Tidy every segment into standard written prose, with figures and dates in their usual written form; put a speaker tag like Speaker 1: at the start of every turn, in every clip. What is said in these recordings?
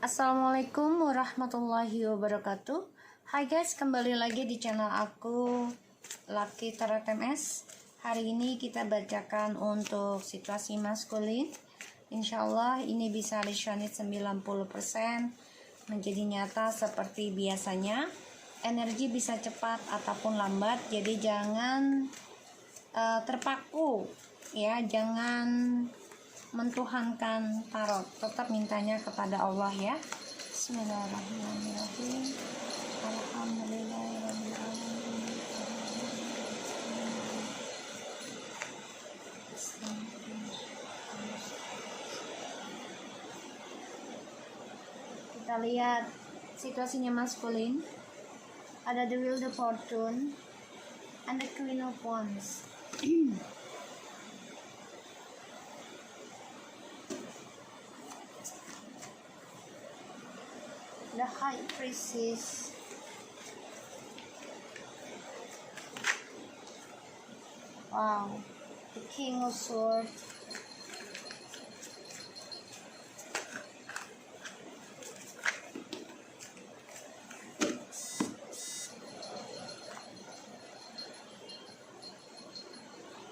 Speaker 1: Assalamualaikum warahmatullahi wabarakatuh. Hai guys, kembali lagi di channel aku Lucky Tarot MS. Hari ini kita bacakan untuk situasi maskulin. Insyaallah ini bisa resonate 90% menjadi nyata seperti biasanya. Energi bisa cepat ataupun lambat, jadi jangan terpaku ya, jangan mentuhankan tarot, tetap mintanya kepada Allah ya. Bismillahirrahmanirrahim. Alhamdulillahirrahmanirrahim. Kita lihat situasinya maskulin. Ada the Wheel of Fortune and the Queen of Wands. The High Priestess, wow, the King of Swords,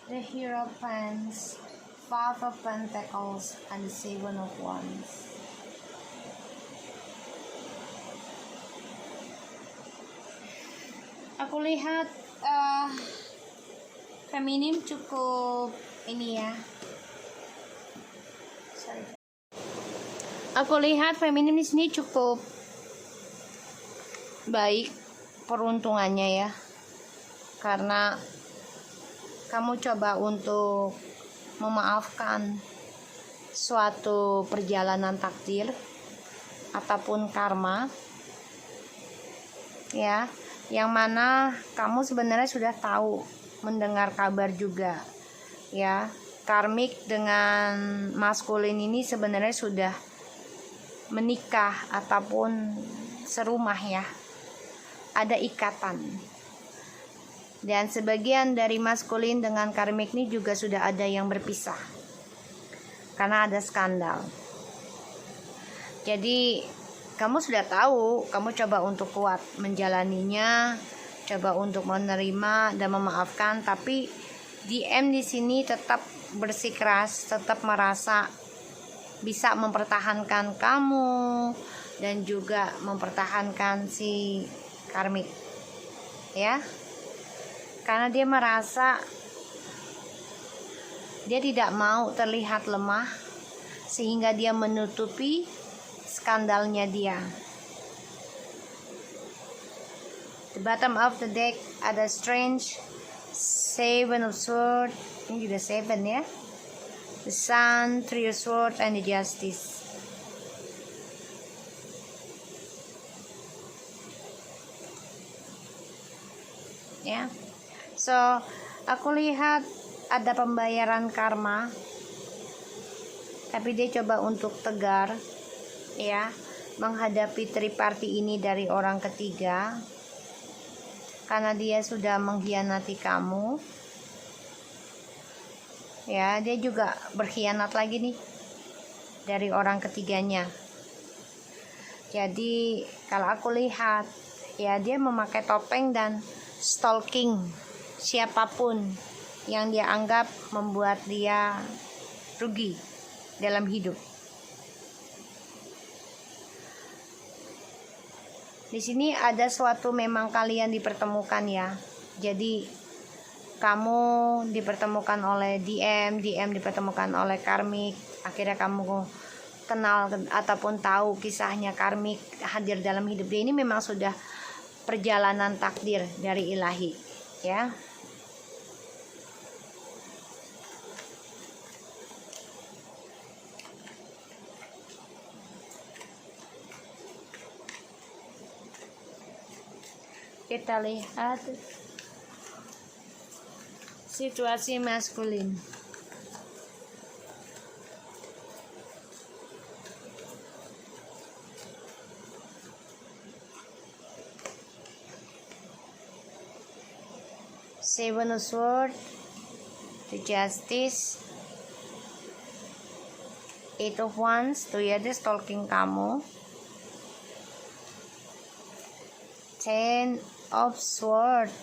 Speaker 1: the Hierophant, Five of Pentacles, and the Seven of Wands. Aku lihat feminim cukup ini ya. Sorry. Aku lihat feminim di sini cukup baik peruntungannya ya. Karena kamu coba untuk memaafkan suatu perjalanan takdir ataupun karma ya, yang mana kamu sebenarnya sudah tahu, mendengar kabar juga ya, karmik dengan maskulin ini sebenarnya sudah menikah ataupun serumah ya, ada ikatan. Dan sebagian dari maskulin dengan karmik ini juga sudah ada yang berpisah karena ada skandal. Jadi kamu sudah tahu, kamu coba untuk kuat menjalaninya, coba untuk menerima dan memaafkan, tapi DM di sini tetap bersikeras, tetap merasa bisa mempertahankan kamu dan juga mempertahankan si karmik ya. Karena dia merasa dia tidak mau terlihat lemah sehingga dia menutupi skandalnya dia. The bottom of the deck ada Strange, Seven of Swords, ini juga Seven ya, the Sun, Three of Swords, and the Justice. Ya, so aku lihat ada pembayaran karma, tapi dia coba untuk tegar ya, menghadapi triparty ini dari orang ketiga karena dia sudah mengkhianati kamu ya. Dia juga berkhianat lagi nih dari orang ketiganya. Jadi kalau aku lihat ya, dia memakai topeng dan stalking siapapun yang dia anggap membuat dia rugi dalam hidup. Di sini ada suatu memang kalian dipertemukan ya. Jadi kamu dipertemukan oleh DM dipertemukan oleh karmik. Akhirnya kamu kenal ataupun tahu kisahnya karmik hadir dalam hidup dia. Ini memang sudah perjalanan takdir dari ilahi ya. Kita lihat situasi maskulin. Seven of Swords, the Justice, Eight of Wands. Tuh ya, dia stalking kamu. Ten of Swords,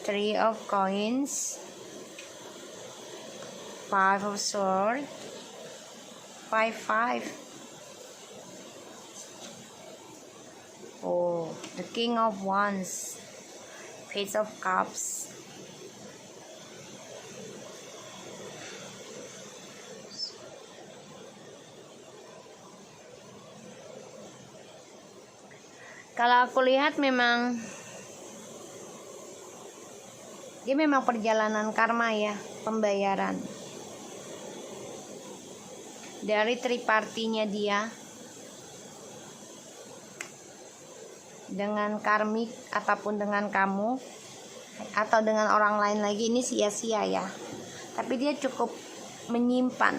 Speaker 1: Three of Coins, Five of Swords, Five. Oh, the King of Wands, Page of Cups, kalau aku lihat memang dia memang perjalanan karma ya, pembayaran dari tripartinya dia dengan karmik ataupun dengan kamu atau dengan orang lain lagi, ini sia-sia ya. Tapi dia cukup menyimpan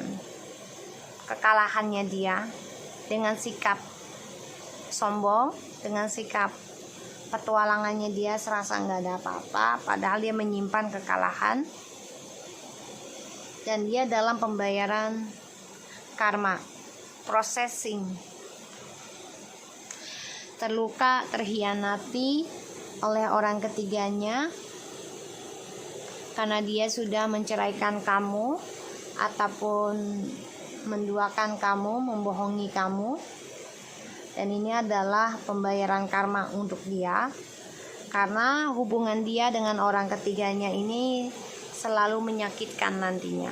Speaker 1: kekalahannya dia dengan sikap sombong, dengan sikap petualangannya dia serasa nggak ada apa-apa, padahal dia menyimpan kekalahan dan dia dalam pembayaran karma, processing, terluka, terhianati oleh orang ketiganya karena dia sudah menceraikan kamu ataupun menduakan kamu, membohongi kamu. Dan ini adalah pembayaran karma untuk dia karena hubungan dia dengan orang ketiganya ini selalu menyakitkan nantinya.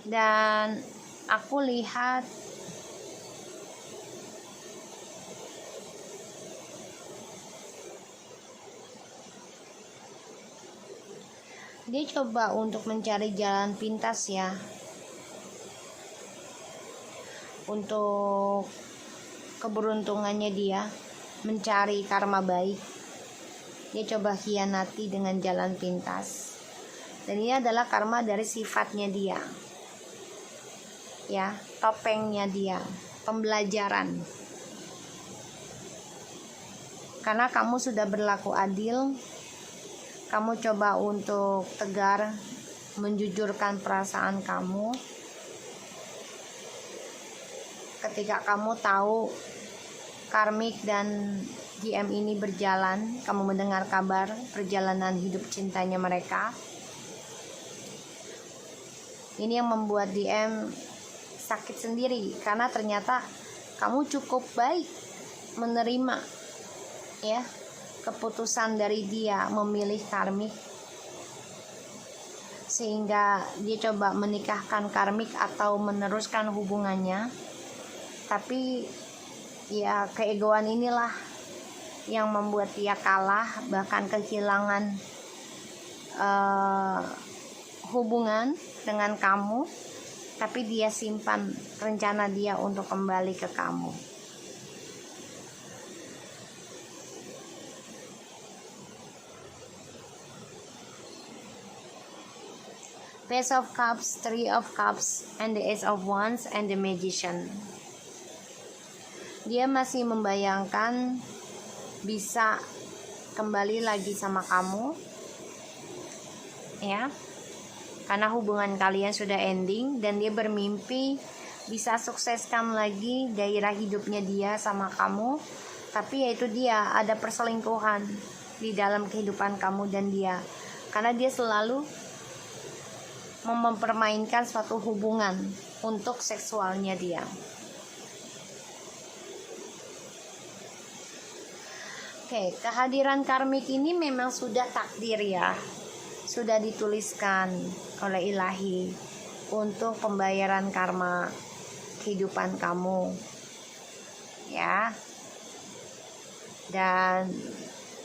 Speaker 1: Dan aku lihat dia coba untuk mencari jalan pintas ya, untuk keberuntungannya dia mencari karma baik. Dia coba hianati dengan jalan pintas, dan ini adalah karma dari sifatnya dia ya, topengnya dia, pembelajaran. Karena kamu sudah berlaku adil, kamu coba untuk tegar, menjujurkan perasaan kamu. Ketika kamu tahu karmik dan GM ini berjalan, kamu mendengar kabar perjalanan hidup cintanya mereka. Ini yang membuat DM sakit sendiri karena ternyata kamu cukup baik menerima ya keputusan dari dia memilih karmik, sehingga dia coba menikahkan karmik atau meneruskan hubungannya. Tapi ya keegoan inilah yang membuat dia kalah, bahkan kehilangan hubungan dengan kamu. Tapi dia simpan rencana dia untuk kembali ke kamu. Page of Cups, Three of Cups, and the Ace of Wands, and the Magician. Dia masih membayangkan bisa kembali lagi sama kamu ya, karena hubungan kalian sudah ending, dan dia bermimpi bisa sukseskan lagi gairah hidupnya dia sama kamu. Tapi yaitu dia ada perselingkuhan di dalam kehidupan kamu dan dia, karena dia selalu mempermainkan suatu hubungan untuk seksualnya dia. Oke, kehadiran karmik ini memang sudah takdir ya, sudah dituliskan oleh ilahi untuk pembayaran karma kehidupan kamu ya. Dan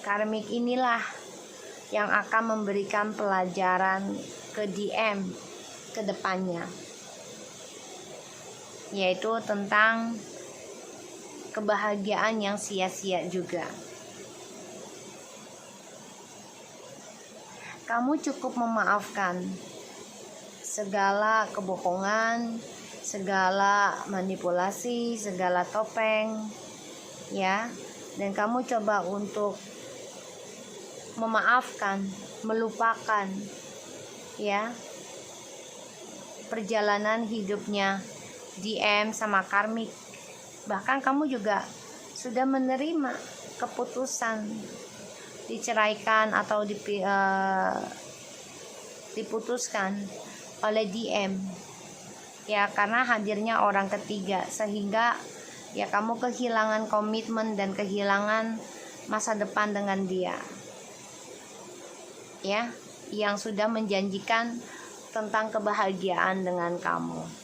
Speaker 1: karmik inilah yang akan memberikan pelajaran ke DM ke depannya, yaitu tentang kebahagiaan yang sia-sia juga. Kamu cukup memaafkan segala kebohongan, segala manipulasi, segala topeng ya, dan kamu coba untuk memaafkan, melupakan ya, perjalanan hidupnya DM sama karmik. Bahkan kamu juga sudah menerima keputusan diceraikan atau diputuskan oleh DM ya, karena hadirnya orang ketiga, sehingga ya kamu kehilangan komitmen dan kehilangan masa depan dengan dia ya, yang sudah menjanjikan tentang kebahagiaan dengan kamu.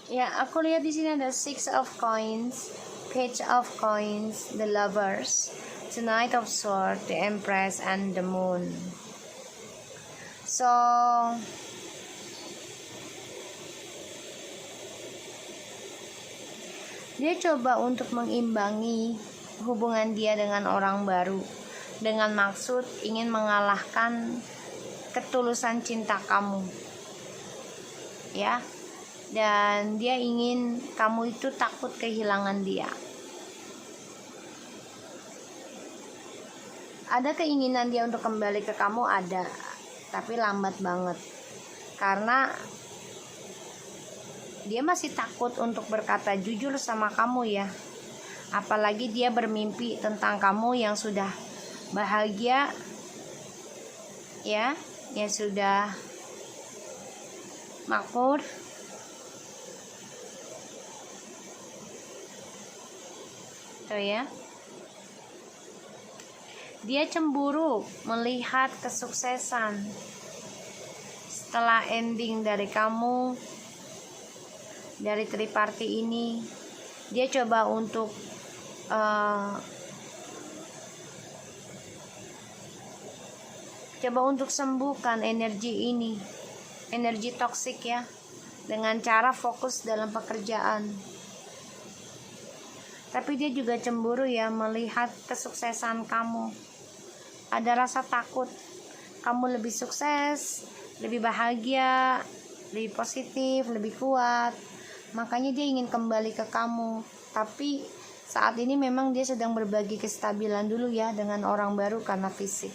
Speaker 1: Ya, aku lihat di sini ada Six of Coins, Page of Coins, The Lovers, the Knight of Swords, the Empress, and the Moon. So, dia coba untuk mengimbangi hubungan dia dengan orang baru dengan maksud ingin mengalahkan ketulusan cinta kamu. Ya. Dan dia ingin kamu itu takut kehilangan dia. Ada keinginan dia untuk kembali ke kamu, ada, tapi lambat banget. Karena dia masih takut untuk berkata jujur sama kamu ya. Apalagi dia bermimpi tentang kamu yang sudah bahagia ya, yang sudah makmur. Tuh ya. Dia cemburu melihat kesuksesan setelah ending dari kamu, dari triparty ini. Dia coba untuk sembuhkan energi ini, energi toksik ya, dengan cara fokus dalam pekerjaan. Tapi dia juga cemburu ya melihat kesuksesan kamu. Ada rasa takut kamu lebih sukses, lebih bahagia, lebih positif, lebih kuat. Makanya dia ingin kembali ke kamu. Tapi saat ini memang dia sedang berbagi kestabilan dulu ya dengan orang baru karena fisik.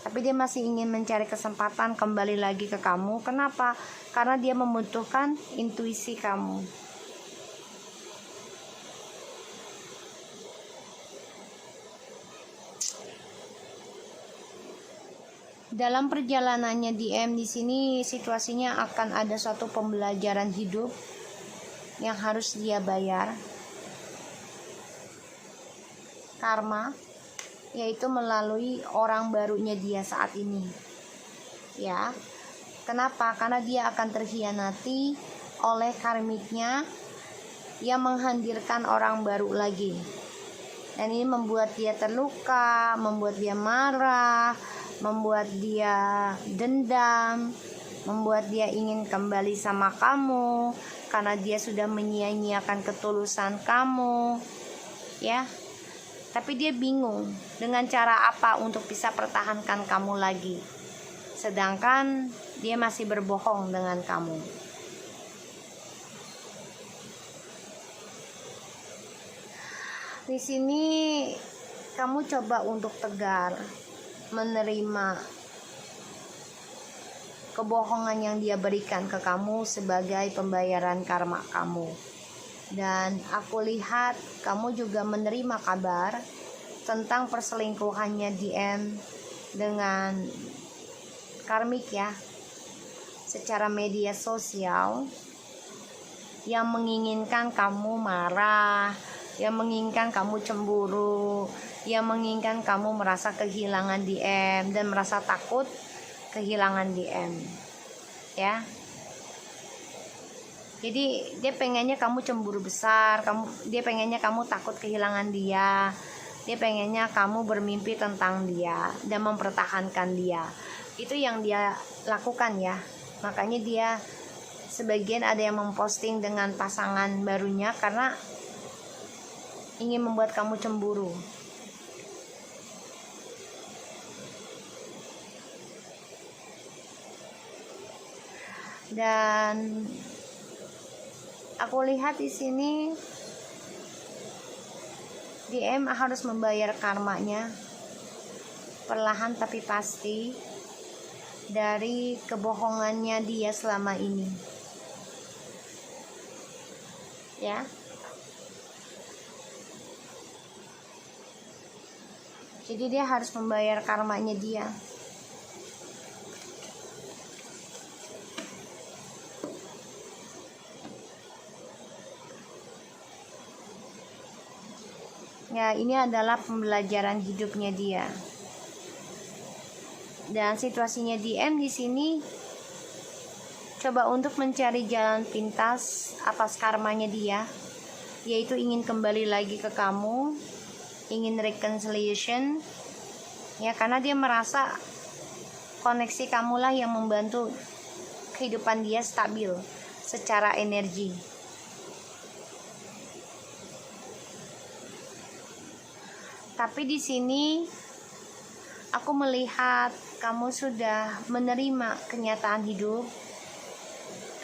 Speaker 1: Tapi dia masih ingin mencari kesempatan kembali lagi ke kamu. Kenapa? Karena dia membutuhkan intuisi kamu. Dalam perjalanannya DM di sini situasinya akan ada suatu pembelajaran hidup yang harus dia bayar. Karma, yaitu melalui orang barunya dia saat ini. Ya. Kenapa? Karena dia akan terhianati oleh karmiknya yang menghadirkan orang baru lagi. Dan ini membuat dia terluka, membuat dia marah, membuat dia dendam, membuat dia ingin kembali sama kamu karena dia sudah menyia-nyiakan ketulusan kamu ya. Tapi dia bingung dengan cara apa untuk bisa pertahankan kamu lagi, sedangkan dia masih berbohong dengan kamu. Di sini kamu coba untuk tegar, menerima kebohongan yang dia berikan ke kamu sebagai pembayaran karma kamu. Dan aku lihat kamu juga menerima kabar tentang perselingkuhannya DM dengan karmik ya, secara media sosial, yang menginginkan kamu marah, yang menginginkan kamu cemburu, yang menginginkan kamu merasa kehilangan DM dan merasa takut kehilangan DM ya. Jadi dia pengennya kamu cemburu besar, dia pengennya kamu takut kehilangan dia. Dia pengennya kamu bermimpi tentang dia dan mempertahankan dia. Itu yang dia lakukan ya. Makanya dia sebagian ada yang memposting dengan pasangan barunya karena ingin membuat kamu cemburu. Dan aku lihat di sini DM harus membayar karmanya perlahan tapi pasti dari kebohongannya dia selama ini. Ya. Jadi dia harus membayar karmanya dia. Ya, ini adalah pembelajaran hidupnya dia. Dan situasinya DM di sini coba untuk mencari jalan pintas atas karmanya dia, yaitu ingin kembali lagi ke kamu, ingin reconciliation. Ya, karena dia merasa koneksi kamulah yang membantu kehidupan dia stabil secara energi. Tapi di sini aku melihat kamu sudah menerima kenyataan hidup.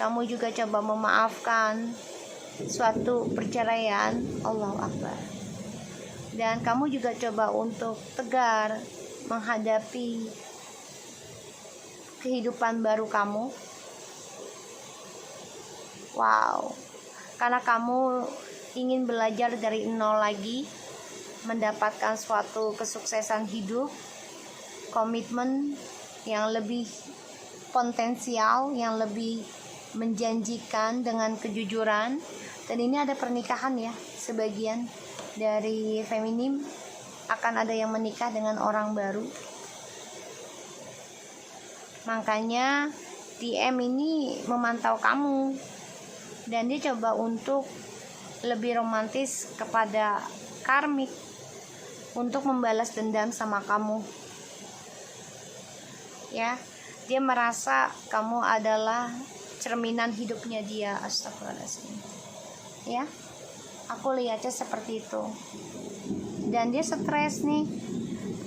Speaker 1: Kamu juga coba memaafkan suatu perceraian. Allahu Akbar. Dan kamu juga coba untuk tegar menghadapi kehidupan baru kamu. Wow. Karena kamu ingin belajar dari nol lagi, mendapatkan suatu kesuksesan hidup, komitmen yang lebih potensial, yang lebih menjanjikan dengan kejujuran. Dan ini ada pernikahan ya, sebagian dari feminim akan ada yang menikah dengan orang baru. Makanya DM ini memantau kamu dan dia coba untuk lebih romantis kepada karmik untuk membalas dendam sama kamu. Ya, dia merasa kamu adalah cerminan hidupnya dia. Astagfirullahaladzim. Ya, aku lihatnya seperti itu. Dan dia stres nih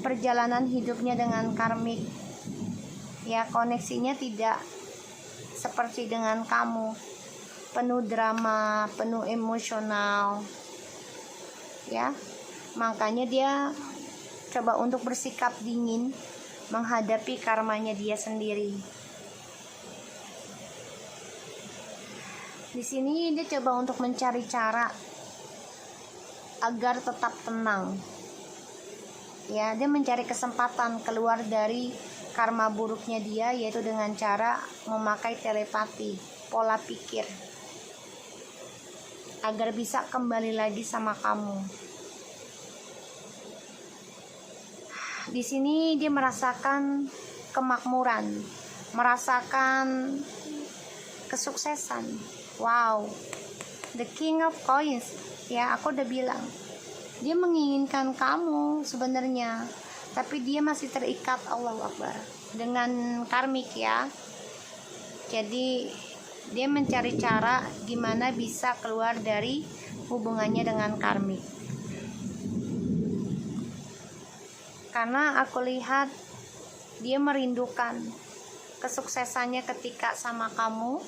Speaker 1: perjalanan hidupnya dengan karmik. Ya, koneksinya tidak seperti dengan kamu, penuh drama, penuh emosional. Ya, makanya dia coba untuk bersikap dingin menghadapi karmanya dia sendiri. Di sini dia coba untuk mencari cara agar tetap tenang. Ya, dia mencari kesempatan keluar dari karma buruknya dia, yaitu dengan cara memakai telepati, pola pikir, agar bisa kembali lagi sama kamu. Di sini dia merasakan kemakmuran, merasakan kesuksesan. Wow, the king of coins. Ya, aku udah bilang, dia menginginkan kamu sebenarnya, tapi dia masih terikat, Allahu Akbar, dengan karmik ya. Jadi dia mencari cara gimana bisa keluar dari hubungannya dengan karmik. Karena aku lihat dia merindukan kesuksesannya ketika sama kamu,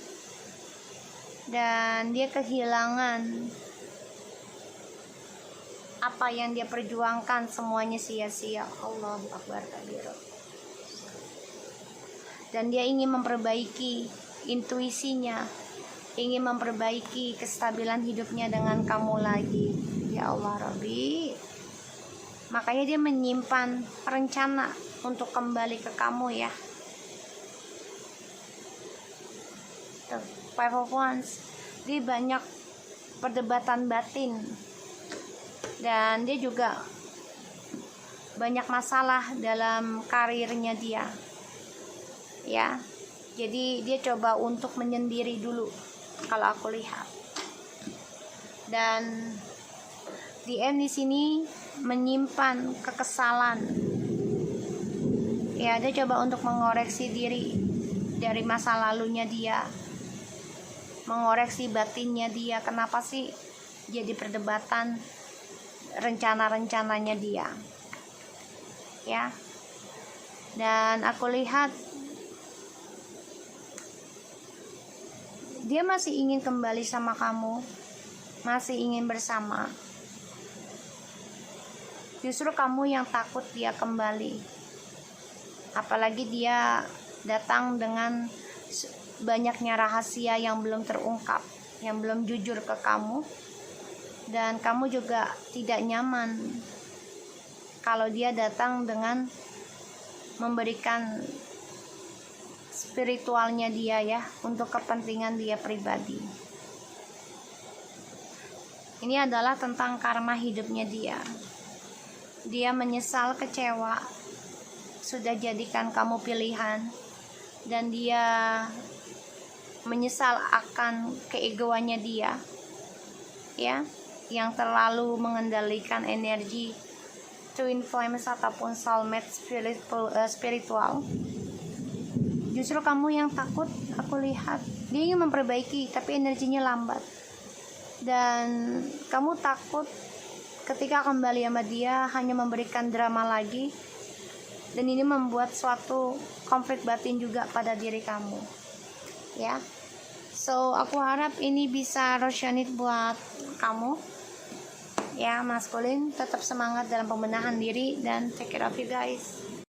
Speaker 1: dan dia kehilangan apa yang dia perjuangkan, semuanya sia-sia. Allahu Akbar kabir. Dan dia ingin memperbaiki intuisinya, ingin memperbaiki kestabilan hidupnya dengan kamu lagi. Ya Allah Rabbi. Makanya dia menyimpan rencana untuk kembali ke kamu ya. Five of Wands. Dia banyak perdebatan batin. Dan dia juga banyak masalah dalam karirnya dia. Ya. Jadi dia coba untuk menyendiri dulu. kalau aku lihat. Dan DM di sini menyimpan kekesalan. Ya, dia coba untuk mengoreksi diri dari masa lalunya dia, mengoreksi batinnya dia. Kenapa sih jadi perdebatan rencana-rencananya dia, ya. Dan aku lihat dia masih ingin kembali sama kamu, masih ingin bersama. Justru kamu yang takut dia kembali. Apalagi dia datang dengan banyaknya rahasia yang belum terungkap, yang belum jujur ke kamu. Dan kamu juga tidak nyaman kalau dia datang dengan memberikan spiritualnya dia, ya, untuk kepentingan dia pribadi. Ini adalah tentang karma hidupnya dia. Dia menyesal, kecewa sudah jadikan kamu pilihan, dan dia menyesal akan keegoannya dia, ya, yang terlalu mengendalikan energi twin flames ataupun soulmate spiritual. Justru kamu yang takut, aku lihat. Dia ingin memperbaiki tapi energinya lambat. Dan kamu takut ketika kembali sama dia hanya memberikan drama lagi. Dan ini membuat suatu konflik batin juga pada diri kamu, ya. So, aku harap ini bisa resonate buat kamu, ya, maskulin. Tetap semangat dalam pembenahan diri dan take care of you guys.